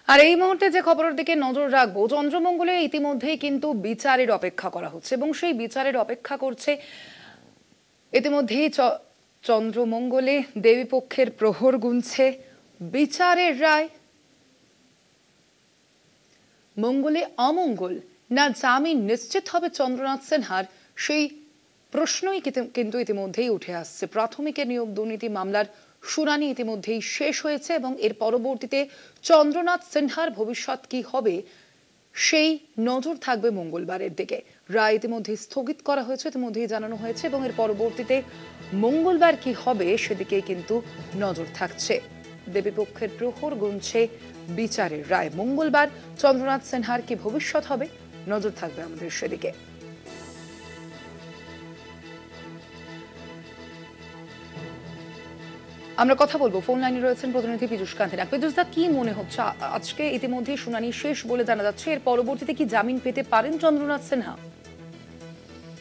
আর এই মুহূর্তে যে খবরের দিকে নজর রাখবো, চন্দ্রমঙ্গলে ইতিমধ্যেই কিন্তু বিচারের অপেক্ষা করা হচ্ছে এবং সেই বিচারের অপেক্ষা করছে ইতিমধ্যেই চন্দ্রমঙ্গলে দেবীপক্ষের প্রহর গুনছে বিচারের রায়। মঙ্গলে অমঙ্গল না জামিন নিশ্চিত হবে চন্দ্রনাথ সিনহার, সেই প্রশ্নই কিন্তু ইতিমধ্যেই উঠে আসছে। প্রাথমিকের নিয়োগ দুর্নীতি মামলার শুনানি ইতিমধ্যেই শেষ হয়েছে এবং এর পরবর্তীতে চন্দ্রনাথ সিনহার ভবিষ্যৎ কি হবে সেই নজর থাকবে মঙ্গলবারের দিকে। রায় ইতিমধ্যেই স্থগিত করা হয়েছে, ইতিমধ্যেই জানানো হয়েছে এবং এর পরবর্তীতে মঙ্গলবার কি হবে সেদিকে কিন্তু নজর থাকছে। দেবীপক্ষের প্রহর গুনছে বিচারের রায়। মঙ্গলবার চন্দ্রনাথ সিনহার কি ভবিষ্যৎ হবে, নজর থাকবে আমাদের সেদিকে। আমরা কথা বলবো, ফোন লাইনে রয়েছেন প্রতিনিধি পীযূষ কান্তি। পীযূষ দা, কি মনে হচ্ছে আজকে ইতিমধ্যেই শুনানি শেষ বলে জানা যাচ্ছে, এর পরবর্তীতে কি জামিন পেতে পারেন চন্দ্রনাথ সিনহা?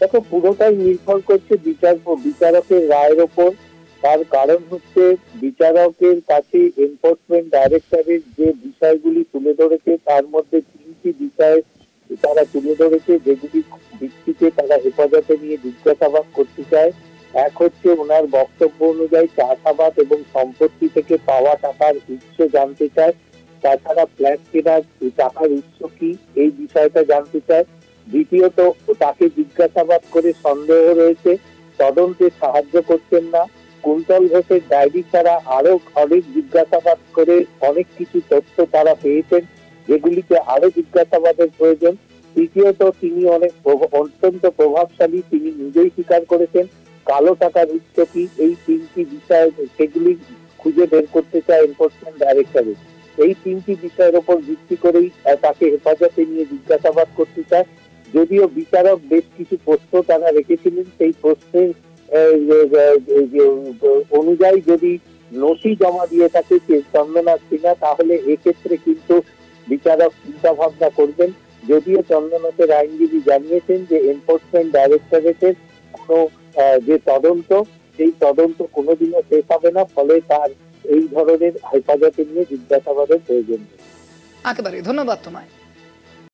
দেখো, পুরোটাই নির্ভর করছে বিচারকের রায়ের ওপর। তার কারণ হচ্ছে বিচারকের কাছে এনফোর্সমেন্ট ডাইরেক্টরেট যে বিষয়গুলি তুলে ধরেছে তার মধ্যে 3টি বিষয় তারা তুলে ধরেছে, যেগুলি ভিত্তিতে তারা হেফাজতে নিয়ে জিজ্ঞাসাবাদ করতে চায়। এক হচ্ছে ওনার বক্তব্য অনুযায়ী চাষাবাদ এবং সম্পত্তি থেকে পাওয়া টাকার উৎস জানতে চায়। তাছাড়া ফ্ল্যাট কেনার টাকার উৎস কি, এই বিষয়টা জানতে চায়। দ্বিতীয়ত, তাকে জিজ্ঞাসাবাদ করে সন্দেহ রয়েছে তদন্তে সাহায্য করছেন না। কুন্তল ঘোষের ডায়েরি ছাড়া আরো অনেক জিজ্ঞাসাবাদ করে অনেক কিছু তথ্য তারা পেয়েছেন, যেগুলিকে আরো জিজ্ঞাসাবাদের প্রয়োজন। তৃতীয়ত, তিনি অত্যন্ত প্রভাবশালী, তিনি নিজেই স্বীকার করেছেন। কালো টাকার উৎস কি, এই 3টি বিষয় সেগুলি খুঁজে বের করতে চায় এনফোর্সমেন্ট ডাইরেক্টরেট। এই 3টি বিষয়ের উপর ভিত্তি করেই তাকে হেফাজতে নিয়ে জিজ্ঞাসাবাদ করতে চায়। যদিও বিচারক বেশ কিছু প্রশ্ন তারা রেখেছিলেন, সেই প্রশ্নের অনুযায়ী যদি নথি জমা দিয়ে থাকে চন্দ্রনাথ সিনহা, তাহলে এক্ষেত্রে কিন্তু বিচারক চিন্তা ভাবনা করবেন। যদিও চন্দ্রনাথের আইনজীবী জানিয়েছেন যে এনফোর্সমেন্ট ডাইরেক্টরেটের কোনো যে তদন্ত, সেই তদন্ত কোনোদিনও শেষ হবে না, ফলে তার এই ধরনের হেফাজতে নিয়ে জিজ্ঞাসাবাদের প্রয়োজন নেই। একেবারে ধন্যবাদ তোমায়।